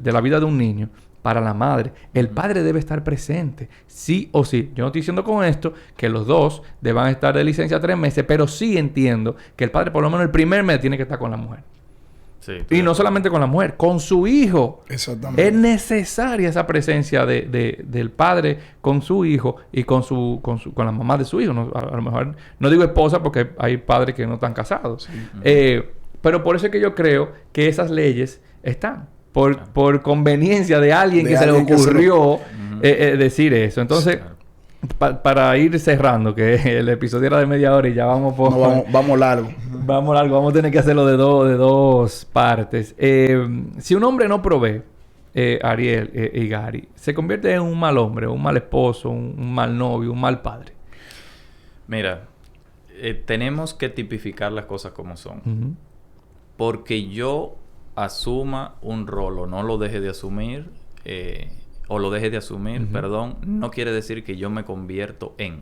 la vida de un niño para la madre. El padre debe estar presente, sí o sí. Yo no estoy diciendo con esto que los dos deban estar de licencia 3 meses, pero sí entiendo que el padre por lo menos el primer mes tiene que estar con la mujer. Sí, y no solamente con la mujer, con su hijo. Exactamente. Es necesaria esa presencia del padre con su hijo y con la mamá de su hijo. No, a lo mejor, no digo esposa porque hay padres que no están casados. Sí. Pero por eso es que yo creo que esas leyes están. Por conveniencia de alguien que se le ocurrió decir eso. Entonces... Para ir cerrando, que el episodio era de media hora y ya vamos por... No, vamos largo. Vamos largo. Vamos a tener que hacerlo de dos partes. Si un hombre no provee, Ariel y Gary, se convierte en un mal hombre, un mal esposo, un mal novio, un mal padre. Mira, tenemos que tipificar las cosas como son. Porque yo asuma un rol o no lo deje de asumir... perdón, no quiere decir que yo me convierto en.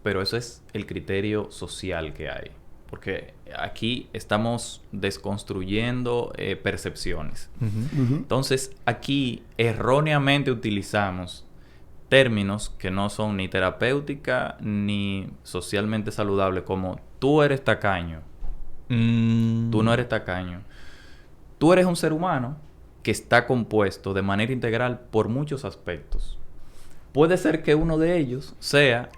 Pero eso es el criterio social que hay. Porque aquí estamos desconstruyendo percepciones. Entonces, aquí erróneamente utilizamos términos que no son ni terapéutica ni socialmente saludables, como tú eres tacaño. Tú no eres tacaño. Tú eres un ser humano que está compuesto de manera integral por muchos aspectos. Puede ser que uno de ellos sea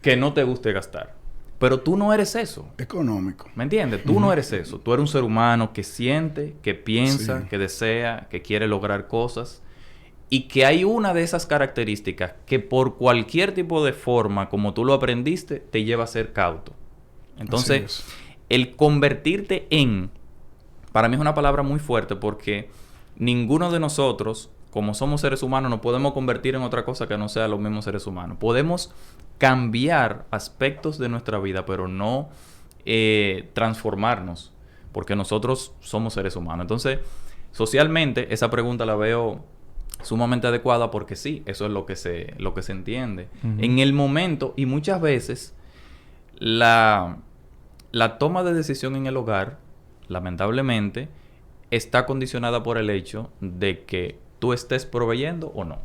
que no te guste gastar. Pero tú no eres eso. Económico. ¿Me entiendes? Tú no eres eso. Tú eres un ser humano que siente, que piensa, que desea, que quiere lograr cosas. Y que hay una de esas características que por cualquier tipo de forma, como tú lo aprendiste, te lleva a ser cauto. Entonces, el convertirte en... Para mí es una palabra muy fuerte porque... Ninguno de nosotros, como somos seres humanos, no podemos convertir en otra cosa que no sea los mismos seres humanos. Podemos cambiar aspectos de nuestra vida, pero no transformarnos, porque nosotros somos seres humanos. Entonces, socialmente, esa pregunta la veo sumamente adecuada porque sí, eso es lo que se entiende. En el momento, y muchas veces, la toma de decisión en el hogar, lamentablemente, está condicionada por el hecho de que tú estés proveyendo o no.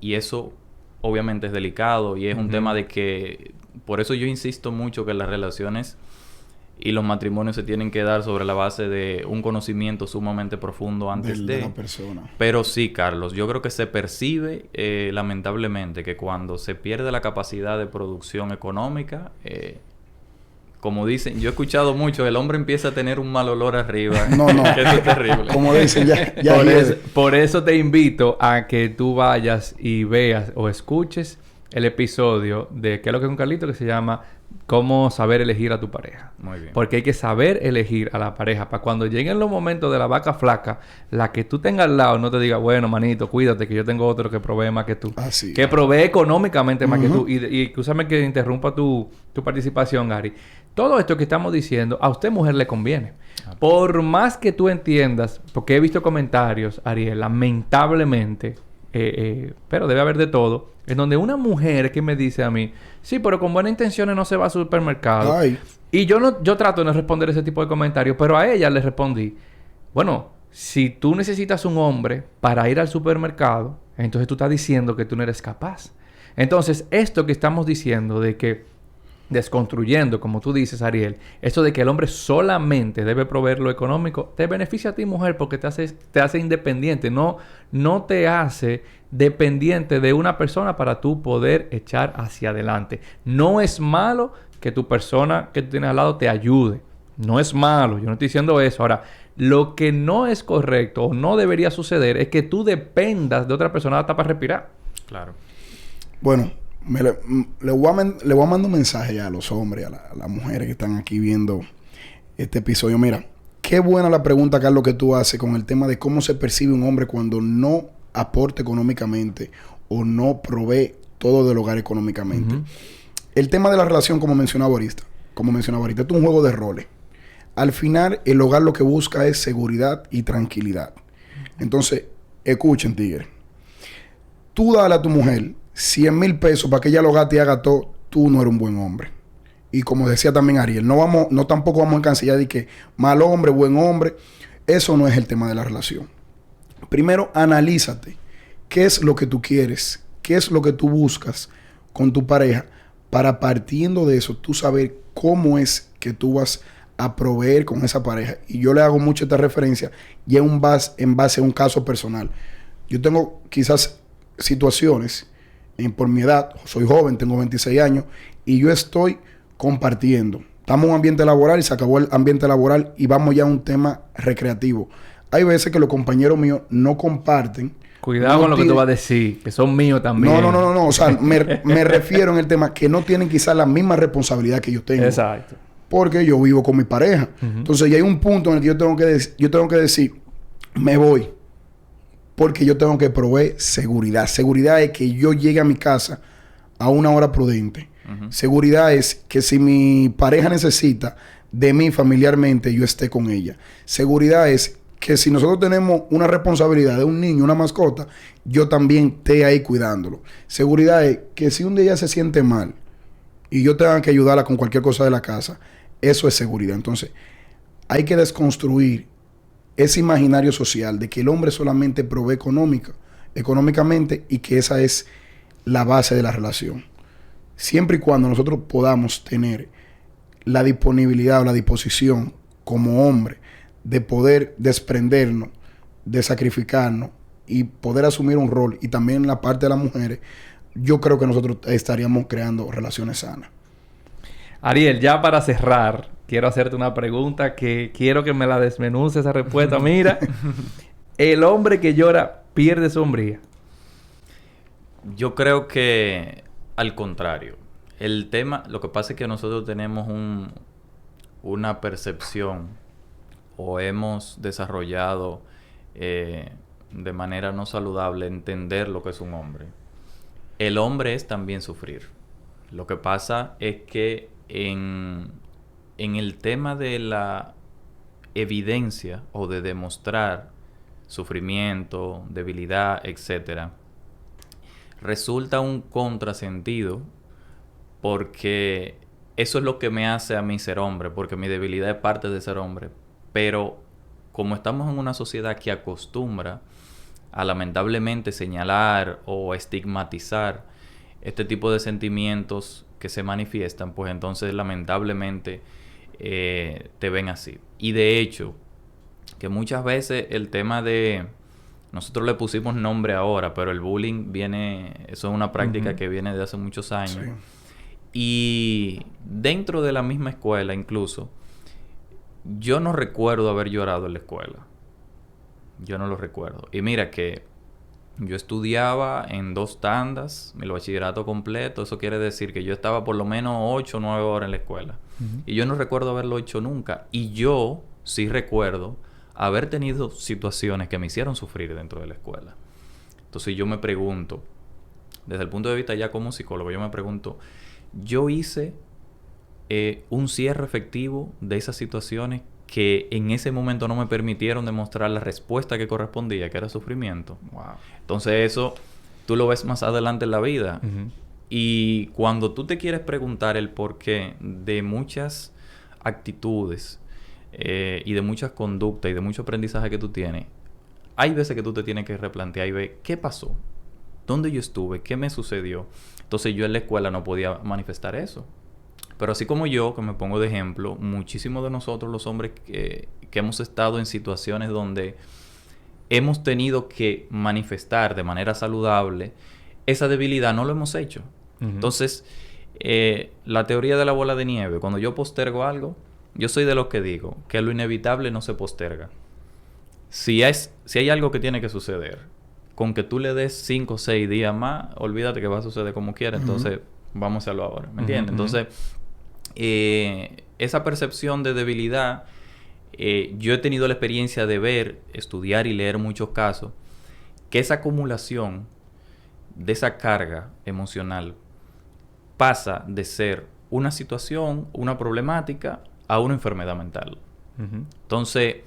Y eso obviamente es delicado y es un tema de que... Por eso yo insisto mucho que las relaciones y los matrimonios se tienen que dar sobre la base de un conocimiento sumamente profundo antes de la persona. Pero sí, Carlos, yo creo que se percibe lamentablemente que cuando se pierde la capacidad de producción económica... como dicen, yo he escuchado mucho, el hombre empieza a tener un mal olor arriba. No. Que eso es terrible. Como dicen, ya por eso te invito a que tú vayas y veas o escuches el episodio de ¿Qué es lo que es un Carlito? Que se llama Cómo saber elegir a tu pareja. Muy bien. Porque hay que saber elegir a la pareja para cuando lleguen los momentos de la vaca flaca, la que tú tengas al lado no te diga, bueno, manito, cuídate que yo tengo otro que provee más que tú. Que provee económicamente más que tú. Y escúchame que interrumpa tu participación, Gary. Todo esto que estamos diciendo, a usted mujer le conviene. Por más que tú entiendas, porque he visto comentarios, Ariel, lamentablemente, pero debe haber de todo, en donde una mujer que me dice a mí, sí, pero con buenas intenciones no se va al supermercado. Ay. Y yo trato de no responder ese tipo de comentarios, pero a ella le respondí, bueno, si tú necesitas un hombre para ir al supermercado, entonces tú estás diciendo que tú no eres capaz. Entonces, esto que estamos diciendo de que desconstruyendo, como tú dices, Ariel, esto de que el hombre solamente debe proveer lo económico, te beneficia a ti, mujer, porque te hace independiente, no te hace dependiente de una persona para tú poder echar hacia adelante. No es malo que tu persona que tú tienes al lado te ayude. No es malo, yo no estoy diciendo eso. Ahora, lo que no es correcto o no debería suceder es que tú dependas de otra persona hasta para respirar. Claro. Bueno, le voy a mandar un mensaje ya a los hombres, a las mujeres que están aquí viendo este episodio. Mira, qué buena la pregunta, Carlos, que tú haces con el tema de cómo se percibe un hombre cuando no aporta económicamente o no provee todo del hogar económicamente. El tema de la relación, como mencionaba ahorita, esto es un juego de roles. Al final, el hogar lo que busca es seguridad y tranquilidad. Entonces, escuchen, tigre. Tú dale a tu mujer 100,000 pesos para que ella lo gaste y haga todo, tú no eres un buen hombre. Y como decía también Ariel, no tampoco vamos a encasillar de que mal hombre, buen hombre. Eso no es el tema de la relación. Primero, analízate. ¿Qué es lo que tú quieres? ¿Qué es lo que tú buscas con tu pareja? Para partiendo de eso, tú saber cómo es que tú vas a proveer con esa pareja. Y yo le hago mucho esta referencia y en base a un caso personal. Yo tengo quizás situaciones por mi edad, soy joven, tengo 26 años, y yo estoy compartiendo. Estamos en un ambiente laboral y se acabó el ambiente laboral y vamos ya a un tema recreativo. Hay veces que los compañeros míos no comparten. Cuidado con lo que tú vas a decir, que son míos también. No. O sea, me refiero en el tema que no tienen quizás la misma responsabilidad que yo tengo. Exacto. Porque yo vivo con mi pareja. Entonces ya hay un punto en el que yo tengo que decir, me voy. Porque yo tengo que proveer seguridad. Seguridad es que yo llegue a mi casa a una hora prudente. Seguridad es que si mi pareja necesita de mí familiarmente, yo esté con ella. Seguridad es que si nosotros tenemos una responsabilidad de un niño, una mascota, yo también esté ahí cuidándolo. Seguridad es que si un día ella se siente mal y yo tenga que ayudarla con cualquier cosa de la casa, eso es seguridad. Entonces, hay que desconstruir ese imaginario social de que el hombre solamente provee económicamente y que esa es la base de la relación. Siempre y cuando nosotros podamos tener la disponibilidad o la disposición como hombre de poder desprendernos, de sacrificarnos y poder asumir un rol, y también la parte de las mujeres, yo creo que nosotros estaríamos creando relaciones sanas. Ariel, ya para cerrar, quiero hacerte una pregunta que quiero que me la desmenuce esa respuesta. Mira, el hombre que llora pierde su hombría. Yo creo que al contrario. El tema, lo que pasa es que nosotros tenemos una percepción o hemos desarrollado de manera no saludable entender lo que es un hombre. El hombre es también sufrir. Lo que pasa es que en el tema de la evidencia o de demostrar sufrimiento, debilidad, etcétera, resulta un contrasentido porque eso es lo que me hace a mí ser hombre, porque mi debilidad es parte de ser hombre. Pero como estamos en una sociedad que acostumbra a lamentablemente señalar o estigmatizar este tipo de sentimientos que se manifiestan, pues entonces lamentablemente te ven así. Y de hecho, que muchas veces el tema de... Nosotros le pusimos nombre ahora, pero el bullying viene... Eso es una práctica que viene de hace muchos años. Sí. Y dentro de la misma escuela incluso, yo no recuerdo haber llorado en la escuela. Yo no lo recuerdo. Y mira que yo estudiaba en 2 tandas, el bachillerato completo. Eso quiere decir que yo estaba por lo menos 8 o 9 horas en la escuela. Y yo no recuerdo haberlo hecho nunca. Y yo sí recuerdo haber tenido situaciones que me hicieron sufrir dentro de la escuela. Entonces yo me pregunto, desde el punto de vista ya como psicólogo, yo me pregunto, yo hice un cierre efectivo de esas situaciones que en ese momento no me permitieron demostrar la respuesta que correspondía, que era sufrimiento. Wow. Entonces eso tú lo ves más adelante en la vida. Y cuando tú te quieres preguntar el porqué de muchas actitudes y de muchas conductas y de mucho aprendizaje que tú tienes, hay veces que tú te tienes que replantear y ver qué pasó. ¿Dónde yo estuve? ¿Qué me sucedió? Entonces yo en la escuela no podía manifestar eso. Pero así como yo, que me pongo de ejemplo, muchísimos de nosotros los hombres que hemos estado en situaciones donde hemos tenido que manifestar de manera saludable esa debilidad, no lo hemos hecho. Entonces, la teoría de la bola de nieve, cuando yo postergo algo, yo soy de los que digo que lo inevitable no se posterga. Si hay algo que tiene que suceder, con que tú le des 5 o 6 días más, olvídate que va a suceder como quiera. Entonces, vamos a hacerlo ahora. ¿Me entiendes? Entonces, esa percepción de debilidad, yo he tenido la experiencia de ver, estudiar y leer muchos casos, que esa acumulación de esa carga emocional pasa de ser una situación, una problemática, a una enfermedad mental. Entonces,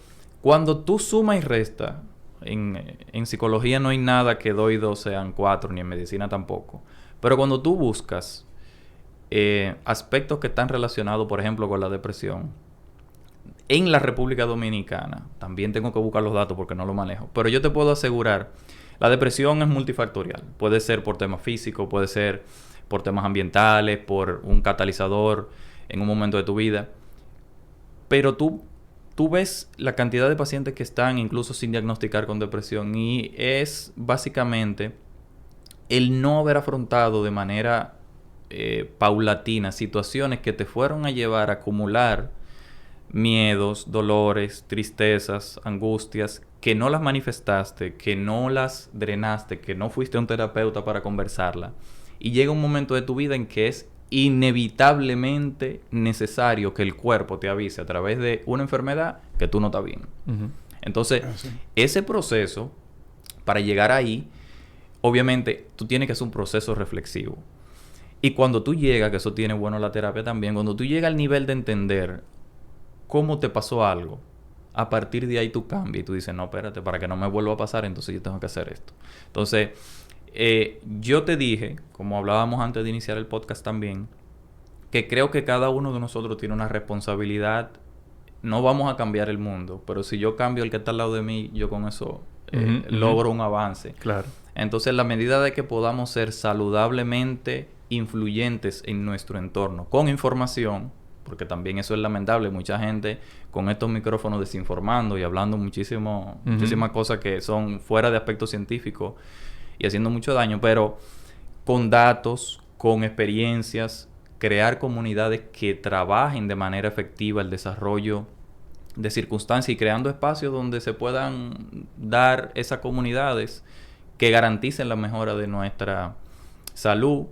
cuando tú sumas y restas, en psicología no hay nada que 2 y 2 sean 4, ni en medicina tampoco. Pero cuando tú buscas aspectos que están relacionados, por ejemplo, con la depresión, en la República Dominicana, también tengo que buscar los datos porque no lo manejo, pero yo te puedo asegurar, la depresión es multifactorial. Puede ser por temas físicos, puede ser por temas ambientales, por un catalizador en un momento de tu vida. Pero tú ves la cantidad de pacientes que están incluso sin diagnosticar con depresión, y es básicamente el no haber afrontado de manera paulatina situaciones que te fueron a llevar a acumular miedos, dolores, tristezas, angustias, que no las manifestaste, que no las drenaste, que no fuiste a un terapeuta para conversarla. Y llega un momento de tu vida en que es inevitablemente necesario que el cuerpo te avise a través de una enfermedad que tú no estás bien. Entonces, ese proceso, para llegar ahí, obviamente, tú tienes que hacer un proceso reflexivo. Y cuando tú llegas, que eso tiene bueno la terapia también, cuando tú llegas al nivel de entender cómo te pasó algo, a partir de ahí tú cambias y tú dices, no, espérate, para que no me vuelva a pasar, entonces yo tengo que hacer esto. Entonces, yo te dije, como hablábamos antes de iniciar el podcast también, que creo que cada uno de nosotros tiene una responsabilidad. No vamos a cambiar el mundo, pero si yo cambio el que está al lado de mí, yo con eso logro un avance. Claro. Entonces, en la medida de que podamos ser saludablemente influyentes en nuestro entorno, con información, porque también eso es lamentable, mucha gente con estos micrófonos desinformando y hablando muchísimas cosas que son fuera de aspecto científico y haciendo mucho daño, pero con datos, con experiencias, crear comunidades que trabajen de manera efectiva el desarrollo de circunstancias y creando espacios donde se puedan dar esas comunidades que garanticen la mejora de nuestra salud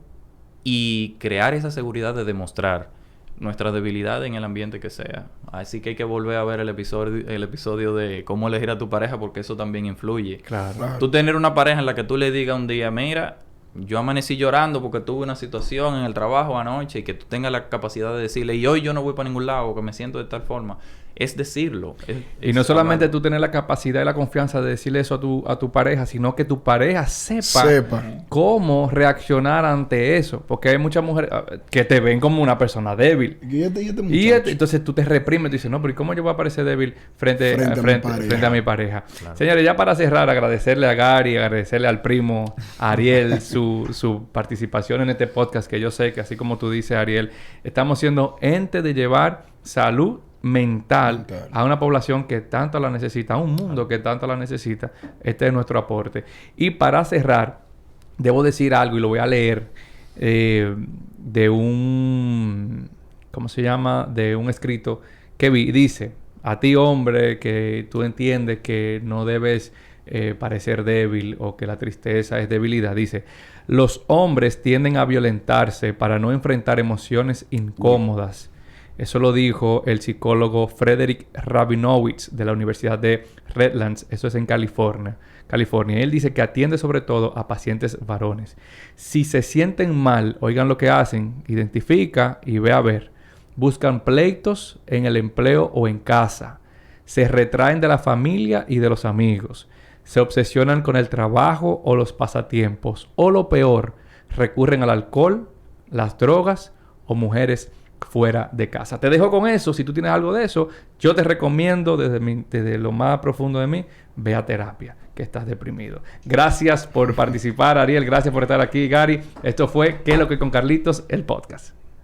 y crear esa seguridad de demostrar nuestra debilidad en el ambiente que sea. Así que hay que volver a ver el episodio de cómo elegir a tu pareja, porque eso también influye. Claro. Tú tener una pareja en la que tú le digas un día, mira, yo amanecí llorando porque tuve una situación en el trabajo anoche, y que tú tengas la capacidad de decirle, y hoy yo no voy para ningún lado porque me siento de tal forma. Es decirlo. Y no solamente tú tener la capacidad y la confianza de decirle eso a tu pareja, sino que tu pareja sepa cómo reaccionar ante eso. Porque hay muchas mujeres que te ven como una persona débil. Y entonces tú te reprimes y dices, no, pero ¿y cómo yo voy a parecer débil frente a mi pareja? Claro. Señores, ya para cerrar, agradecerle a Gary, agradecerle al primo Ariel su participación en este podcast, que yo sé que así como tú dices, Ariel, estamos siendo entes de llevar salud mental a una población que tanto la necesita, a un mundo que tanto la necesita. Este es nuestro aporte. Y para cerrar, debo decir algo, y lo voy a leer de un... ¿Cómo se llama? De un escrito que vi. Dice, a ti hombre que tú entiendes que no debes parecer débil o que la tristeza es debilidad. Dice, los hombres tienden a violentarse para no enfrentar emociones incómodas. Eso lo dijo el psicólogo Frederick Rabinowitz de la Universidad de Redlands. Eso es en California. Él dice que atiende sobre todo a pacientes varones. Si se sienten mal, oigan lo que hacen. Identifica y ve a ver. Buscan pleitos en el empleo o en casa. Se retraen de la familia y de los amigos. Se obsesionan con el trabajo o los pasatiempos. O lo peor, recurren al alcohol, las drogas o mujeres fuera de casa. Te dejo con eso. Si tú tienes algo de eso, yo te recomiendo desde lo más profundo de mí, ve a terapia, que estás deprimido. Gracias por participar, Ariel. Gracias por estar aquí, Gary. Esto fue ¿Qué es lo que con Carlitos? El podcast.